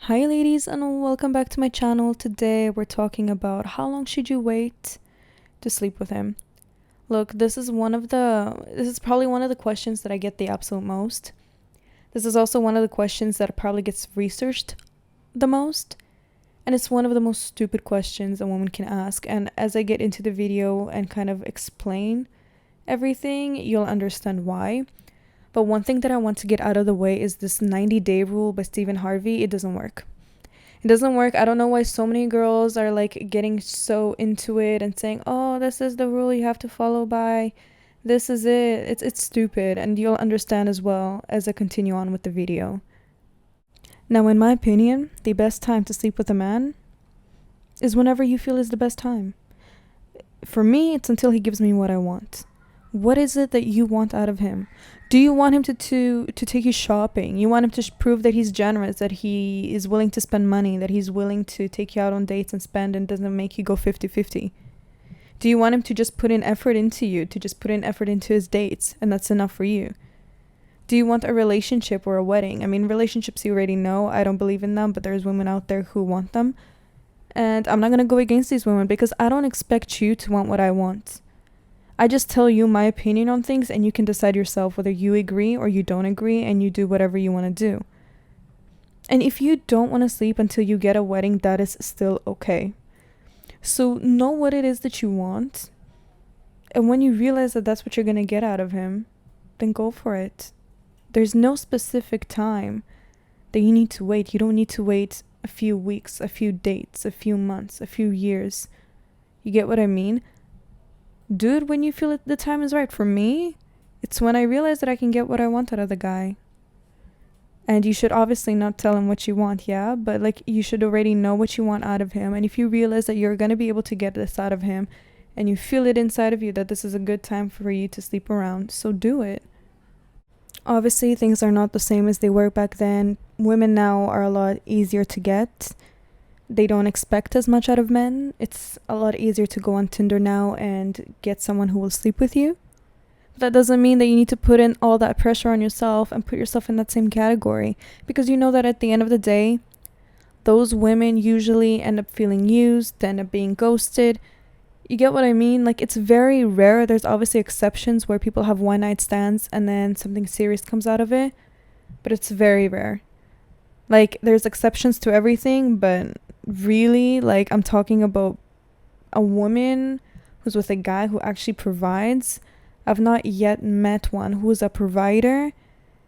Hi ladies and welcome back to my channel. Today we're talking about how long should you wait to sleep with him. Look, this is probably one of the questions that I get the absolute most. This is also one of the questions that probably gets researched the most, and it's one of the most stupid questions a woman can ask. And as I get into the video and kind of explain everything, you'll understand why. But one thing that I want to get out of the way is this 90-day rule by Stephen Harvey. It doesn't work. It doesn't work. I don't know why so many girls are like getting so into it and saying, "Oh, this is the rule you have to follow by. This is it." It's stupid, and you'll understand as well as I continue on with the video. Now, in my opinion, the best time to sleep with a man is whenever you feel is the best time. For me, it's until he gives me what I want. What is it that you want out of him? Do you want him to take you shopping? You want him to prove that he's generous, that he is willing to spend money, that he's willing to take you out on dates and spend and doesn't make you go 50-50? Do you want him to just put in effort into you, to just put in effort into his dates, and that's enough for you? Do you want a relationship or a wedding? I mean, relationships you already know. I don't believe in them, but there's women out there who want them. And I'm not going to go against these women because I don't expect you to want what I want. I just tell you my opinion on things and you can decide yourself whether you agree or you don't agree, and you do whatever you want to do. And if you don't want to sleep until you get a wedding, that is still okay. So know what it is that you want. And when you realize that that's what you're going to get out of him, then go for it. There's no specific time that you need to wait. You don't need to wait a few weeks, a few dates, a few months, a few years. You get what I mean? Do it when you feel the time is right. For me, it's when I realize that I can get what I want out of the guy. And you should obviously not tell him what you want, yeah? But like, you should already know what you want out of him. And if you realize that you're going to be able to get this out of him, and you feel it inside of you that this is a good time for you to sleep around, so do it. Obviously, things are not the same as they were back then. Women now are a lot easier to get. They don't expect as much out of men. It's a lot easier to go on Tinder now and get someone who will sleep with you. But that doesn't mean that you need to put in all that pressure on yourself and put yourself in that same category, because you know that at the end of the day, those women usually end up feeling used, end up being ghosted. You get what I mean? Like, it's very rare. There's obviously exceptions where people have one night stands and then something serious comes out of it, but it's very rare. Like, there's exceptions to everything, but really, like, I'm talking about a woman who's with a guy who actually provides. I've not yet met one who's a provider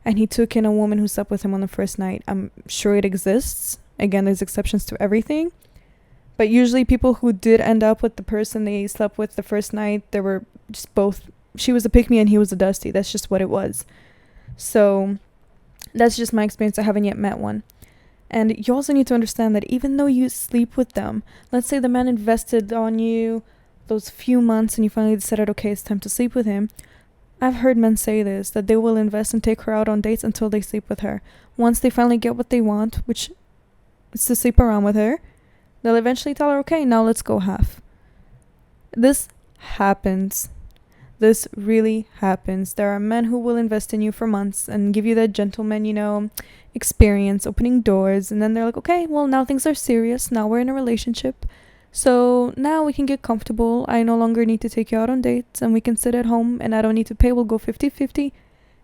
and he took in a woman who slept with him on the first night. I'm sure it exists. Again, there's exceptions to everything. But usually people who did end up with the person they slept with the first night, they were just both, she was a pick-me and he was a dusty. That's just what it was. So that's just my experience. I haven't yet met one. And you also need to understand that even though you sleep with them, let's say the man invested on you those few months and you finally decided, okay, it's time to sleep with him. I've heard men say this, that they will invest and take her out on dates until they sleep with her. Once they finally get what they want, which is to sleep around with her, they'll eventually tell her, okay, now let's go half. This happens. This really happens. There are men who will invest in you for months and give you that gentleman, experience, opening doors. And then they're like, okay, well, now things are serious. Now we're in a relationship. So now we can get comfortable. I no longer need to take you out on dates and we can sit at home and I don't need to pay. We'll go 50-50.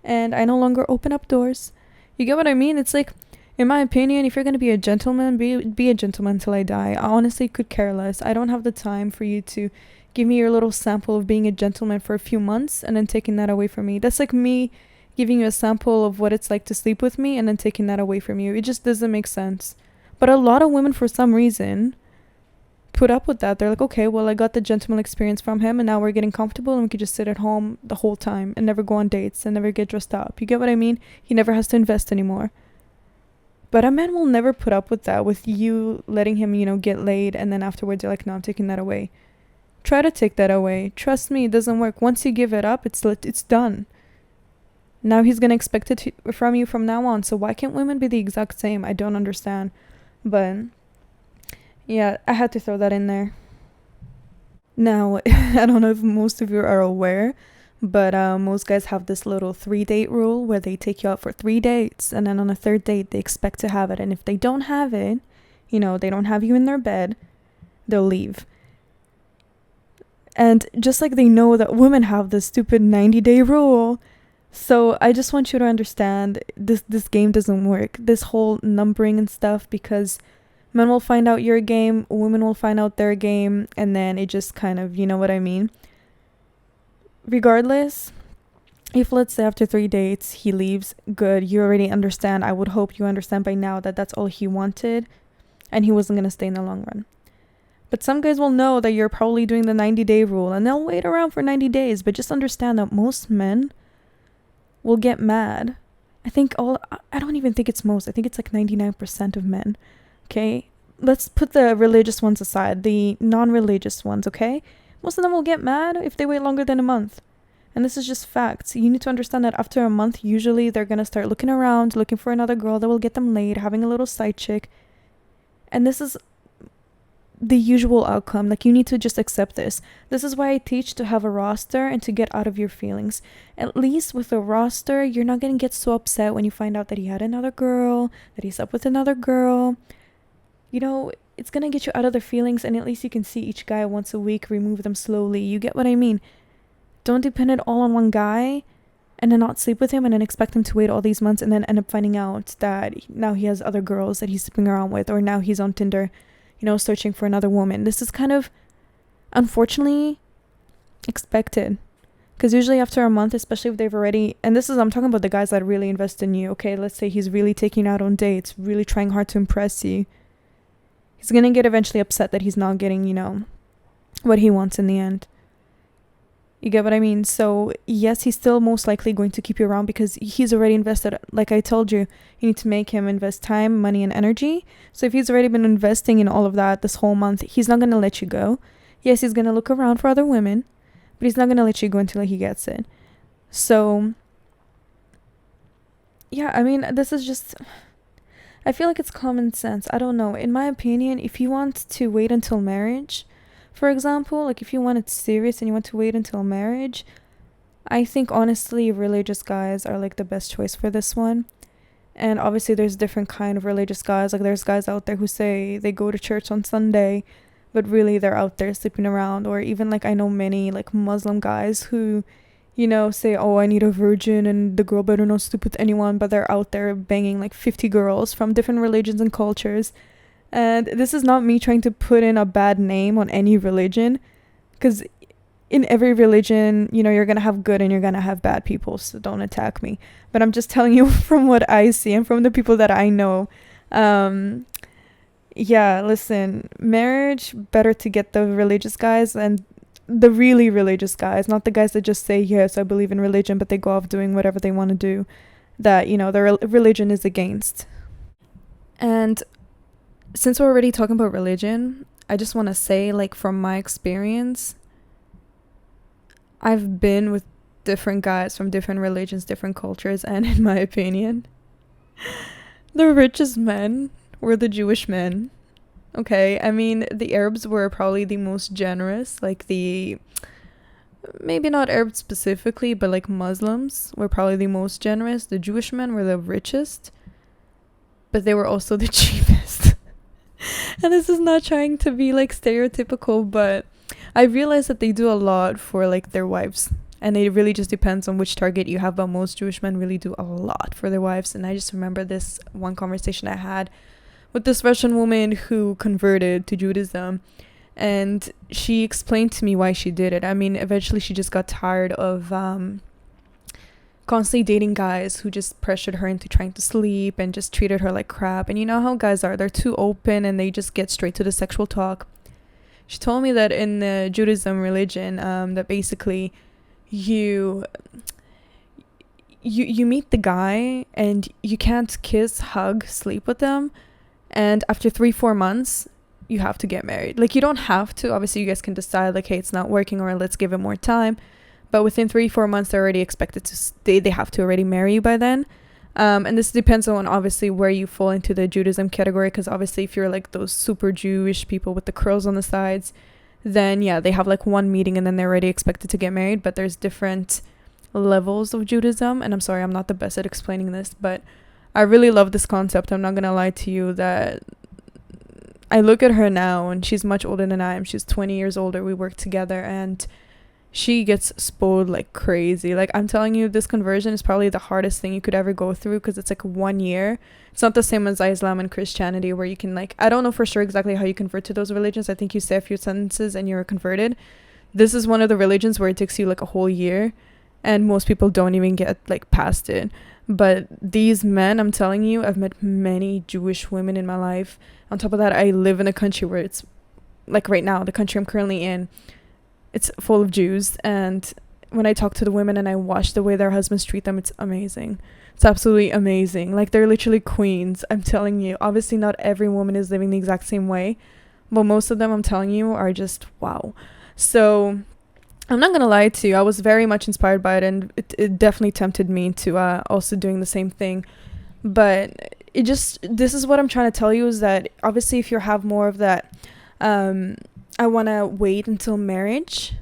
And I no longer open up doors. You get what I mean? It's like, in my opinion, if you're going to be a gentleman, be a gentleman till I die. I honestly could care less. I don't have the time for you to give me your little sample of being a gentleman for a few months and then taking that away from me. That's like me giving you a sample of what it's like to sleep with me and then taking that away from you. It just doesn't make sense. But a lot of women, for some reason, put up with that. They're like, okay, well, I got the gentleman experience from him and now we're getting comfortable and we could just sit at home the whole time and never go on dates and never get dressed up. You get what I mean? He never has to invest anymore. But a man will never put up with that, with you letting him, get laid, and then afterwards you're like, no, I'm taking that away. Try to take that away. Trust me, it doesn't work. Once you give it up, it's done. Now he's going to expect it from you from now on. So why can't women be the exact same? I don't understand. But yeah, I had to throw that in there. Now, I don't know if most of you are aware, But most guys have this little 3-date rule where they take you out for 3 dates, and then on a third date they expect to have it. And if they don't have it, they don't have you in their bed, they'll leave. And just like they know that women have this stupid 90-day rule. So I just want you to understand this game doesn't work. This whole numbering and stuff, because men will find out your game, women will find out their game, and then it just kind of, you know what I mean? Regardless, if let's say after 3 dates he leaves, good, you already understand. I would hope you understand by now that that's all he wanted and he wasn't going to stay in the long run. But some guys will know that you're probably doing the 90-day rule and they'll wait around for 90 days. But just understand that most men will get mad. I don't even think it's most. I think it's like 99% of men. Okay? Let's put the religious ones aside, the non-religious ones, okay? Most of them will get mad if they wait longer than a month. And this is just facts. You need to understand that after a month, usually they're going to start looking around, looking for another girl that will get them laid, having a little side chick. And this is the usual outcome. Like, you need to just accept this. This is why I teach to have a roster and to get out of your feelings. At least with a roster, you're not going to get so upset when you find out that he had another girl, that he slept with another girl. It's going to get you out of the feelings, and at least you can see each guy once a week, remove them slowly. You get what I mean? Don't depend it all on one guy and then not sleep with him and then expect him to wait all these months and then end up finding out that now he has other girls that he's sleeping around with, or now he's on Tinder, searching for another woman. This is kind of, unfortunately, expected. Because usually after a month, especially if they've already, and I'm talking about the guys that really invest in you, okay? Let's say he's really taking you out on dates, really trying hard to impress you. He's going to get eventually upset that he's not getting, what he wants in the end. You get what I mean? So, yes, he's still most likely going to keep you around because he's already invested. Like I told you, you need to make him invest time, money, and energy. So if he's already been investing in all of that this whole month, he's not going to let you go. Yes, he's going to look around for other women, but he's not going to let you go until he gets it. So, yeah, I mean, this is just, I feel like it's common sense. I don't know. In my opinion, if you want to wait until marriage, for example, like if you want it serious and you want to wait until marriage, I think honestly religious guys are like the best choice for this one. And obviously there's different kind of religious guys. Like there's guys out there who say they go to church on Sunday, but really they're out there sleeping around. Or even like I know many like Muslim guys who, say, oh, I need a virgin and the girl better not sleep with anyone, but they're out there banging like 50 girls from different religions and cultures. And this is not me trying to put in a bad name on any religion, because in every religion, you're going to have good and you're going to have bad people, so don't attack me. But I'm just telling you from what I see and from the people that I know. Yeah, listen, marriage, better to get the religious guys, and the really religious guys, not the guys that just say, yes, I believe in religion, but they go off doing whatever they want to do that, their religion is against. And since we're already talking about religion, I just want to say, like, from my experience, I've been with different guys from different religions, different cultures, and in my opinion, the richest men were the Jewish men. Okay, I mean, the Arabs were probably the most generous, like maybe not Arabs specifically, but like Muslims were probably the most generous. The Jewish men were the richest, but they were also the cheapest. And this is not trying to be like stereotypical, but I realized that they do a lot for like their wives, and it really just depends on which target you have, but most Jewish men really do a lot for their wives. And I just remember this one conversation I had with this Russian woman who converted to Judaism, and she explained to me why she did it. I mean, eventually she just got tired of constantly dating guys who just pressured her into trying to sleep and just treated her like crap. And you know how guys are, they're too open and they just get straight to the sexual talk. She told me that in the Judaism religion, that basically you meet the guy and you can't kiss, hug, sleep with them, and after 3-4 months you have to get married. Like, you don't have to, obviously you guys can decide like, hey, it's not working, or let's give it more time. But within 3-4 months, they're already expected to they have to already marry you by then. And this depends on obviously where you fall into the Judaism category, because obviously if you're like those super Jewish people with the curls on the sides, then yeah, they have like one meeting and then they're already expected to get married. But there's different levels of Judaism, and I'm sorry, I'm not the best at explaining this, but I really love this concept. I'm not gonna lie to you that I look at her now and she's much older than I am. She's 20 years older. We work together and she gets spoiled like crazy. Like, I'm telling you, this conversion is probably the hardest thing you could ever go through, because it's like 1 year. It's not the same as Islam and Christianity, where you can, like, I don't know for sure exactly how you convert to those religions. I think you say a few sentences and you're converted. This is one of the religions where it takes you like a whole year, and most people don't even get like past it. But these men, I'm telling you, I've met many Jewish women in my life. On top of that, I live in a country where it's like, right now, the country I'm currently in, it's full of Jews. And when I talk to the women and I watch the way their husbands treat them, it's amazing. It's absolutely amazing. Like, they're literally queens. I'm telling you. Obviously, not every woman is living the exact same way, but most of them, I'm telling you, are just wow. So I'm not gonna lie to you, I was very much inspired by it, and it definitely tempted me to also doing the same thing. But this is what I'm trying to tell you, is that obviously if you have more of that, I want to wait until marriage,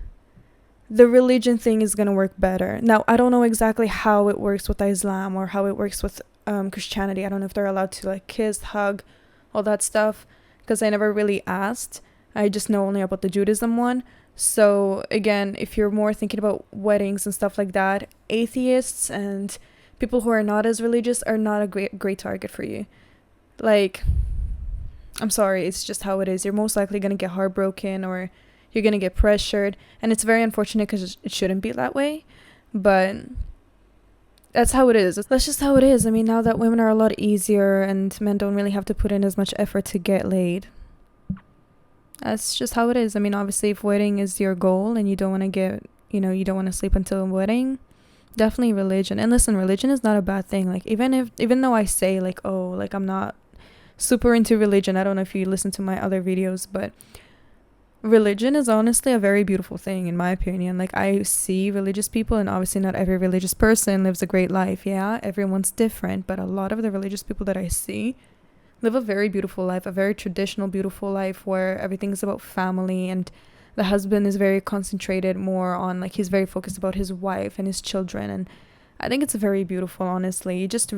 the religion thing is gonna work better. Now, I don't know exactly how it works with Islam or how it works with Christianity. I don't know if they're allowed to like kiss, hug, all that stuff, because I never really asked. I just know only about the Judaism one. So again, if you're more thinking about weddings and stuff like that, atheists and people who are not as religious are not a great target for you. Like, I'm sorry, it's just how it is. You're most likely going to get heartbroken, or you're going to get pressured, and it's very unfortunate because it shouldn't be that way, but that's how it is. That's just how it is. I mean, now that women are a lot easier and men don't really have to put in as much effort to get laid, that's just how it is. I mean, obviously, if wedding is your goal and you don't want to get, you don't want to sleep until the wedding, definitely religion. And listen, religion is not a bad thing. Like, even though I say like, oh, like, I'm not super into religion, I don't know if you listen to my other videos, but religion is honestly a very beautiful thing, in my opinion. Like, I see religious people, and obviously not every religious person lives a great life. Yeah, everyone's different, but a lot of the religious people that I see live a very beautiful life, a very traditional, beautiful life, where everything's about family, and the husband is very concentrated more on, like, he's very focused about his wife and his children. And I think it's very beautiful, honestly. You just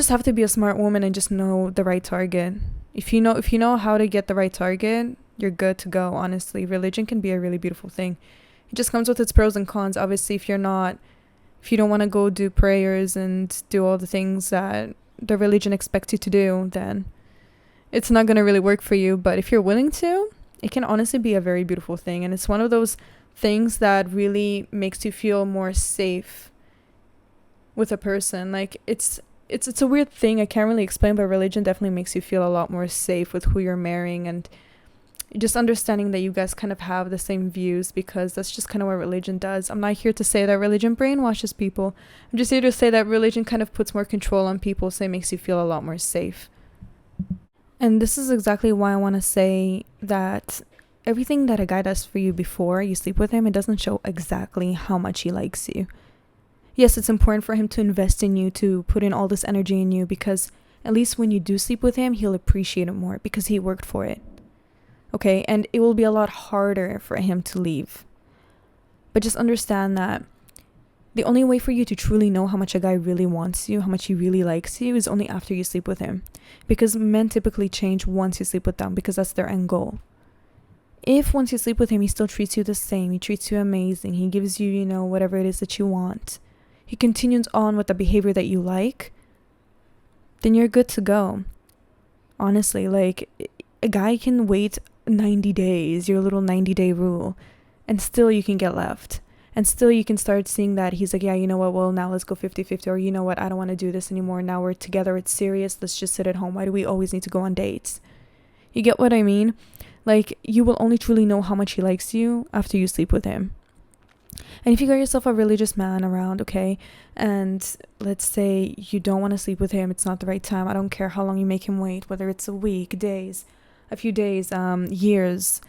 have to be a smart woman and just know the right target. If you know how to get the right target, you're good to go. Honestly, religion can be a really beautiful thing. It just comes with its pros and cons. Obviously, if you don't want to go do prayers and do all the things that the religion expects you to do, then it's not going to really work for you. But if you're willing to, it can honestly be a very beautiful thing. And it's one of those things that really makes you feel more safe with a person. Like, it's a weird thing I can't really explain, but religion definitely makes you feel a lot more safe with who you're marrying, and just understanding that you guys kind of have the same views, because that's just kind of what religion does. I'm not here to say that religion brainwashes people. I'm just here to say that religion kind of puts more control on people, so it makes you feel a lot more safe. And this is exactly why I want to say that everything that a guy does for you before you sleep with him, it doesn't show exactly how much he likes you. Yes, it's important for him to invest in you, to put in all this energy in you, because at least when you do sleep with him, he'll appreciate it more because he worked for it. Okay, and it will be a lot harder for him to leave. But just understand that the only way for you to truly know how much a guy really wants you, how much he really likes you, is only after you sleep with him. Because men typically change once you sleep with them, because that's their end goal. If once you sleep with him, he still treats you the same, he treats you amazing, he gives you, whatever it is that you want, he continues on with the behavior that you like, then you're good to go. Honestly, like, a guy can wait 90 days, your little 90-day rule, and still you can get left. And still you can start seeing that he's like, yeah, you know what, well, now let's go 50-50, or you know what, I don't want to do this anymore, now we're together, it's serious, let's just sit at home, why do we always need to go on dates? You get what I mean? Like, you will only truly know how much he likes you after you sleep with him. And if you got yourself a religious man around, okay, and let's say you don't want to sleep with him, it's not the right time, I don't care how long you make him wait, whether it's a week, days, a few days, years,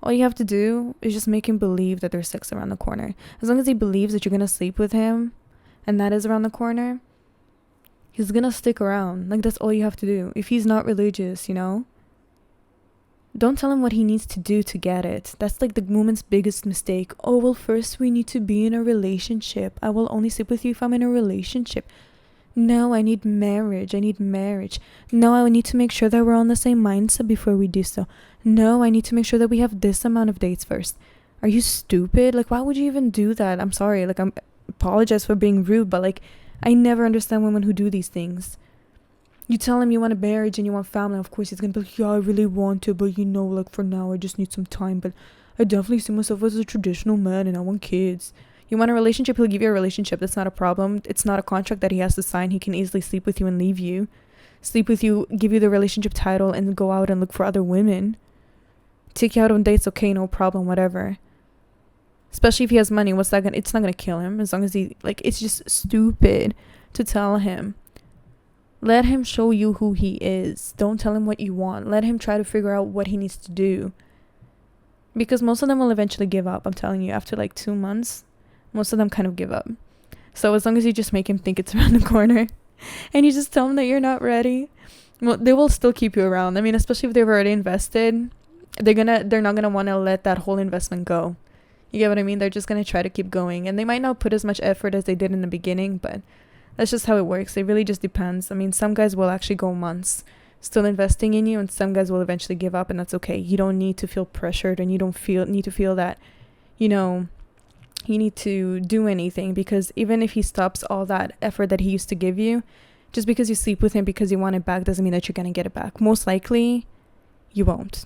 all you have to do is just make him believe that there's sex around the corner. As long as he believes that you're going to sleep with him and that is around the corner, he's going to stick around. Like, that's all you have to do. If he's not religious, Don't tell him what he needs to do to get it. That's like the woman's biggest mistake. Oh, well, first we need to be in a relationship. I will only sleep with you if I'm in a relationship. No, I need marriage. I need marriage. No, I need to make sure that we're on the same mindset before we do so. No, I need to make sure that we have this amount of dates first. Are you stupid? Like, why would you even do that? I'm sorry. Like, apologize for being rude, but like, I never understand women who do these things. You tell him you want a marriage and you want family. Of course, he's gonna be like, yeah, I really want to, but like for now, I just need some time. But I definitely see myself as a traditional man and I want kids. You want a relationship, he'll give you a relationship. That's not a problem. It's not a contract that he has to sign. He can easily sleep with you and leave you. Sleep with you, give you the relationship title, and go out and look for other women. Take you out on dates, okay, no problem, whatever. Especially if he has money, it's not gonna kill him. As long as it's just stupid to tell him. Let him show you who he is. Don't tell him what you want. Let him try to figure out what he needs to do. Because most of them will eventually give up. I'm telling you, after like 2 months, most of them kind of give up. So as long as you just make him think it's around the corner and you just tell him that you're not ready, well, they will still keep you around. I mean, especially if they've already invested, they're not gonna want to let that whole investment go. You get what I mean? They're just gonna try to keep going, and they might not put as much effort as they did in the beginning, but that's just how it works. It really just depends. I mean, some guys will actually go months still investing in you, and some guys will eventually give up, and that's okay. You don't need to feel pressured, and you don't need to feel that, you need to do anything, because even if he stops all that effort that he used to give you, just because you sleep with him because you want it back doesn't mean that you're going to get it back. Most likely, you won't.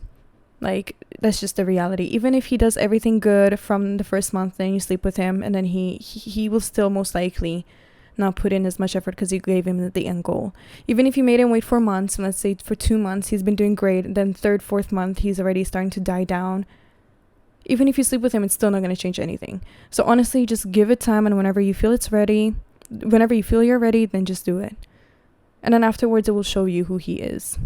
Like, that's just the reality. Even if he does everything good from the first month and you sleep with him, and then he will still most likely not put in as much effort because you gave him the end goal. Even if you made him wait 4 months, and let's say for 2 months he's been doing great, then third, fourth month he's already starting to die down. Even if you sleep with him, it's still not going to change anything. So honestly, just give it time, and whenever you feel you're ready, then just do it. And then afterwards, it will show you who he is.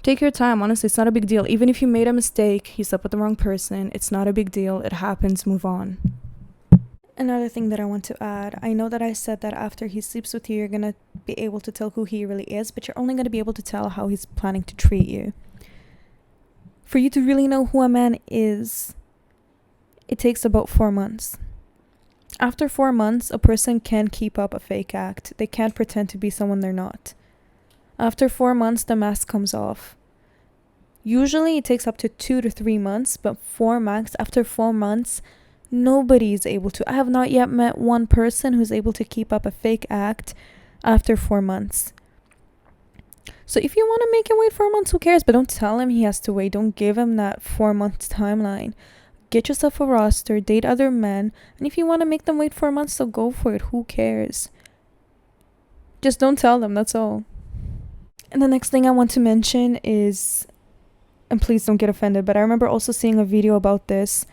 Take your time. Honestly, it's not a big deal. Even if you made a mistake, you slept with the wrong person, it's not a big deal. It happens. Move on. Another thing that I want to add, I know that I said that after he sleeps with you, you're going to be able to tell who he really is, but you're only going to be able to tell how he's planning to treat you. For you to really know who a man is, it takes about 4 months. After 4 months, a person can keep up a fake act. They can't pretend to be someone they're not. After 4 months, the mask comes off. Usually it takes up to 2 to 3 months, but after 4 months, nobody is able to. I have not yet met one person who's able to keep up a fake act after 4 months. So if you want to make him wait 4 months, who cares? But don't tell him he has to wait. Don't give him that 4 months timeline. Get yourself a roster, date other men, and if you want to make them wait 4 months, so go for it. Who cares? Just don't tell them, that's all. And the next thing I want to mention is, and please don't get offended, but I remember also seeing a video about this,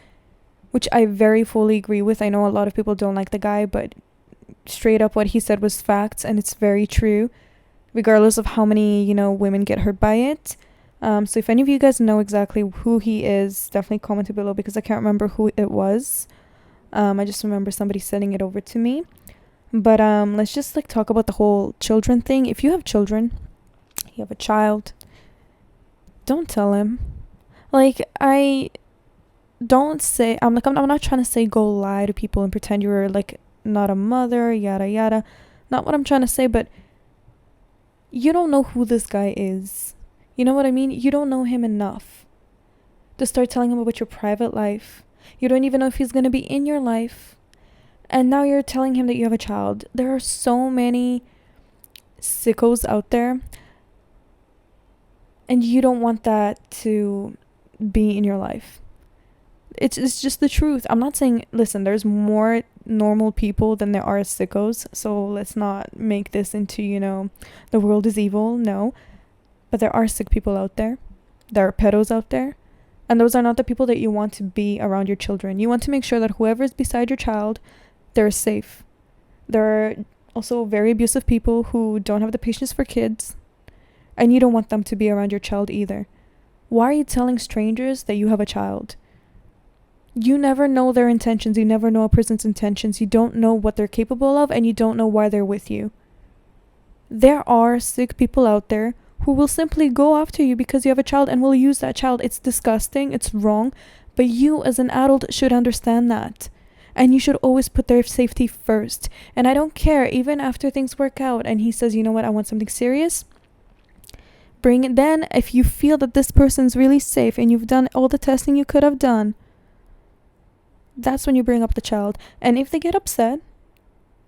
which I very fully agree with. I know a lot of people don't like the guy, but straight up what he said was facts, and it's very true, regardless of how many, women get hurt by it. So if any of you guys know exactly who he is, definitely comment it below, because I can't remember who it was. I just remember somebody sending it over to me. But let's just talk about the whole children thing. If you have children, you have a child, don't tell him. I don't say, I'm not trying to say go lie to people and pretend you're not a mother, yada yada. Not what I'm trying to say, but you don't know who this guy is. You know what I mean? You don't know him enough to start telling him about your private life. You don't even know if he's going to be in your life. And now you're telling him that you have a child. There are so many sickos out there, and you don't want that to be in your life. It's just the truth. I'm not saying, listen, there's more normal people than there are sickos, so let's not make this into, the world is evil. No. But there are sick people out there. There are pedos out there. And those are not the people that you want to be around your children. You want to make sure that whoever is beside your child, they're safe. There are also very abusive people who don't have the patience for kids. And you don't want them to be around your child either. Why are you telling strangers that you have a child? You never know their intentions. You never know a person's intentions. You don't know what they're capable of, and you don't know why they're with you. There are sick people out there who will simply go after you because you have a child and will use that child. It's disgusting, it's wrong, but you as an adult should understand that. And you should always put their safety first. And I don't care, even after things work out and he says, you know what, I want something serious, bring it. Then if you feel that this person's really safe and you've done all the testing you could have done, that's when you bring up the child. And if they get upset,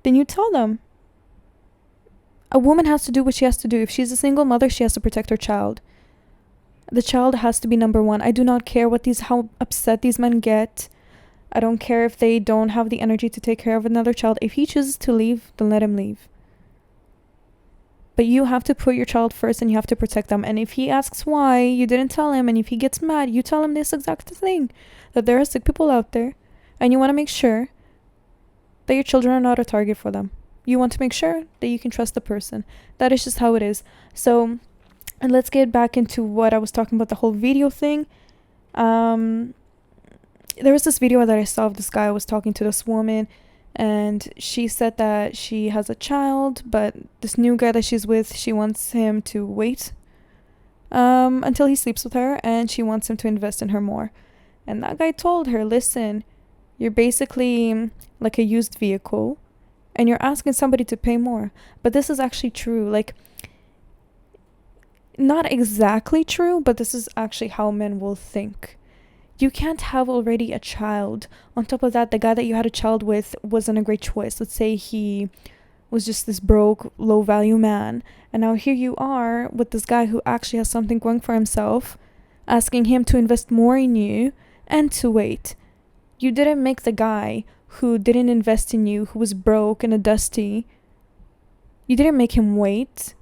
then you tell them. A woman has to do what she has to do. If she's a single mother, she has to protect her child. The child has to be number one. I do not care how upset these men get. I don't care if they don't have the energy to take care of another child. If he chooses to leave, then let him leave. But you have to put your child first and you have to protect them. And if he asks why you didn't tell him, and if he gets mad, you tell him this exact thing, that there are sick people out there and you want to make sure that your children are not a target for them. You want to make sure that you can trust the person. That is just how it is. So, and let's get back into what I was talking about, the whole video thing. There was this video that I saw of this guy was talking to this woman, and she said that she has a child, but this new guy that she's with, she wants him to wait until he sleeps with her, and she wants him to invest in her more. And that guy told her, listen, you're basically like a used vehicle and you're asking somebody to pay more. But this is actually true. Like, not exactly true, but this is actually how men will think. You can't have already a child. On top of that, the guy that you had a child with wasn't a great choice. Let's say he was just this broke, low value man. And now here you are with this guy who actually has something going for himself, asking him to invest more in you and to wait. You didn't make the guy who didn't invest in you, who was broke and a dusty, you didn't make him wait.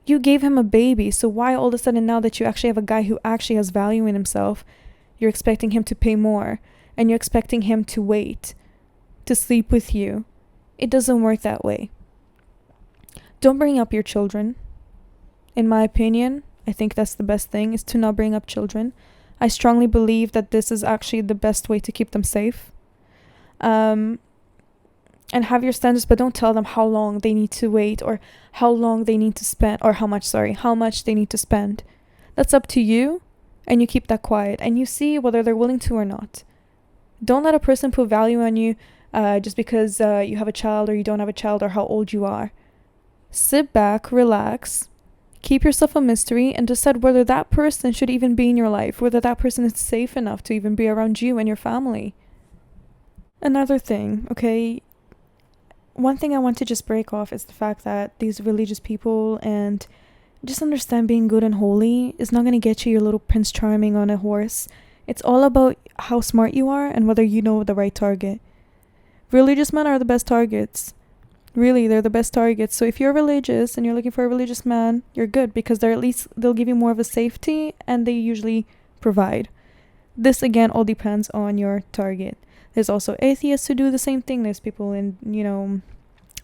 You gave him a baby. So why all of a sudden, now that you actually have a guy who actually has value in himself, you're expecting him to pay more and you're expecting him to wait to sleep with you? It doesn't work that way. Don't bring up your children. In my opinion, I think that's the best thing, is to not bring up children. I strongly believe that this is actually the best way to keep them safe. And have your standards, but don't tell them how long they need to wait or how long they need to spend, or how much they need to spend. That's up to you. And you keep that quiet and you see whether they're willing to or not. Don't let a person put value on you just because you have a child or you don't have a child or how old you are. Sit back, relax, keep yourself a mystery, and decide whether that person should even be in your life, whether that person is safe enough to even be around you and your family. Another thing, okay, one thing I want to just break off is the fact that these religious people, and just understand, being good and holy is not going to get you your little Prince Charming on a horse. It's all about how smart you are and whether you know the right target. Religious men are the best targets. Really, they're the best targets. So if you're religious and you're looking for a religious man, you're good, because they'll give you more of a safety and they usually provide. This again all depends on your target. There's also atheists who do the same thing. There's people in,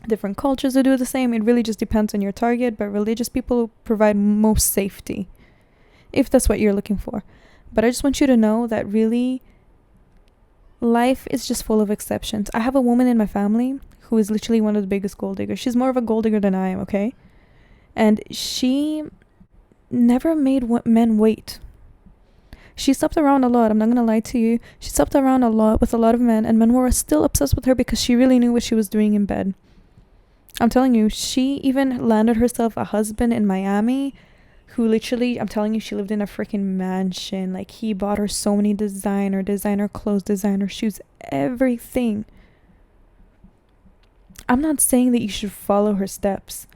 different cultures who do the same. It really just depends on your target, but religious people provide most safety, if that's what you're looking for. But I just want you to know that really, life is just full of exceptions. I have a woman in my family who is literally one of the biggest gold diggers. She's more of a gold digger than I am, okay? And she never made men wait. She slept around a lot. I'm not going to lie to you. She slept around a lot with a lot of men, and men were still obsessed with her because she really knew what she was doing in bed. I'm telling you, she even landed herself a husband in Miami who literally, I'm telling you, she lived in a freaking mansion. Like, he bought her so many designer clothes, designer shoes, everything. I'm not saying that you should follow her steps.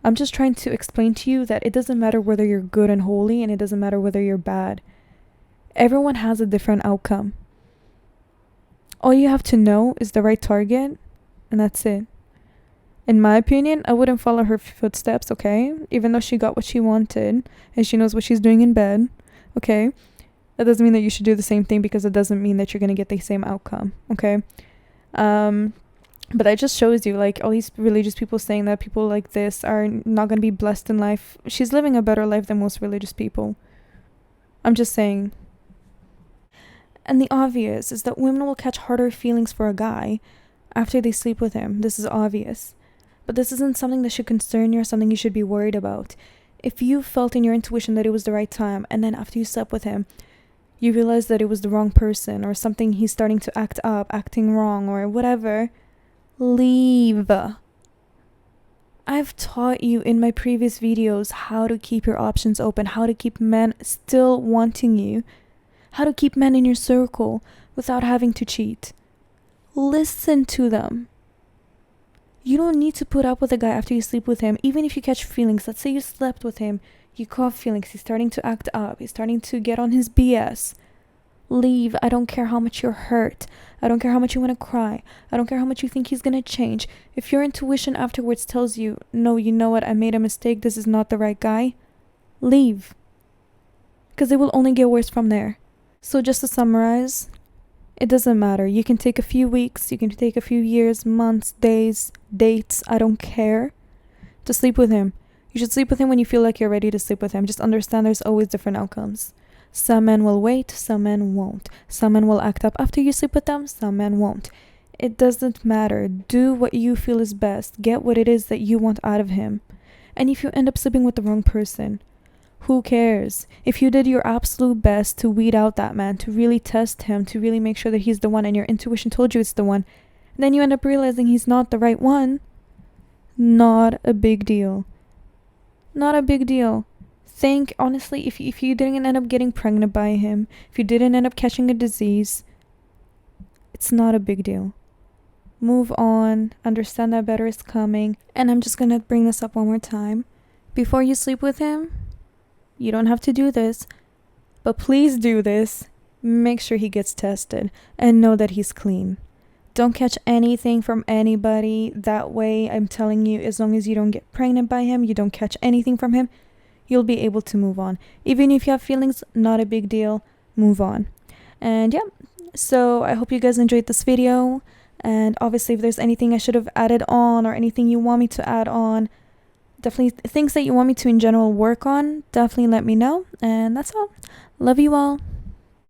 I'm just trying to explain to you that it doesn't matter whether you're good and holy, and it doesn't matter whether you're bad. Everyone has a different outcome. All you have to know is the right target, and that's it. In my opinion, I wouldn't follow her footsteps, okay? Even though she got what she wanted and she knows what she's doing in bed, okay? That doesn't mean that you should do the same thing, because it doesn't mean that you're going to get the same outcome, okay? But that just shows you, like, all these religious people saying that people like this are not going to be blessed in life. She's living a better life than most religious people. I'm just saying. And the obvious is that women will catch harder feelings for a guy after they sleep with him. This is obvious. But this isn't something that should concern you or something you should be worried about. If you felt in your intuition that it was the right time, and then after you slept with him, you realized that it was the wrong person or something, he's starting to act up, acting wrong or whatever, leave. I've taught you in my previous videos how to keep your options open, how to keep men still wanting you, how to keep men in your circle without having to cheat. Listen to them. You don't need to put up with a guy after you sleep with him, even if you catch feelings. Let's say you slept with him, you caught feelings, he's starting to act up, he's starting to get on his BS. Leave. I don't care how much you're hurt. I don't care how much you want to cry. I don't care how much you think he's gonna change. If your intuition afterwards tells you, no, you know what, I made a mistake, this is not the right guy, leave. Because it will only get worse from there. So just to summarize, it doesn't matter. You can take a few weeks, you can take a few years, months, days, dates, I don't care, to sleep with him. You should sleep with him when you feel like you're ready to sleep with him. Just understand there's always different outcomes. Some men will wait, some men won't. Some men will act up after you sleep with them, some men won't. It doesn't matter. Do what you feel is best. Get what it is that you want out of him. And if you end up sleeping with the wrong person, who cares? If you did your absolute best to weed out that man, to really test him, to really make sure that he's the one and your intuition told you it's the one, and then you end up realizing he's not the right one, not a big deal. Not a big deal. Think, honestly, if you didn't end up getting pregnant by him, if you didn't end up catching a disease, it's not a big deal. Move on, understand that better is coming, and I'm just gonna bring this up one more time. Before you sleep with him, you don't have to do this, but please do this. Make sure he gets tested and know that he's clean. Don't catch anything from anybody. That way, I'm telling you, as long as you don't get pregnant by him, you don't catch anything from him, you'll be able to move on. Even if you have feelings, not a big deal, move on. And yeah, so I hope you guys enjoyed this video. And obviously, if there's anything I should have added on or anything you want me to add on, definitely things that you want me to in general work on, definitely let me know. And that's all. Love you all.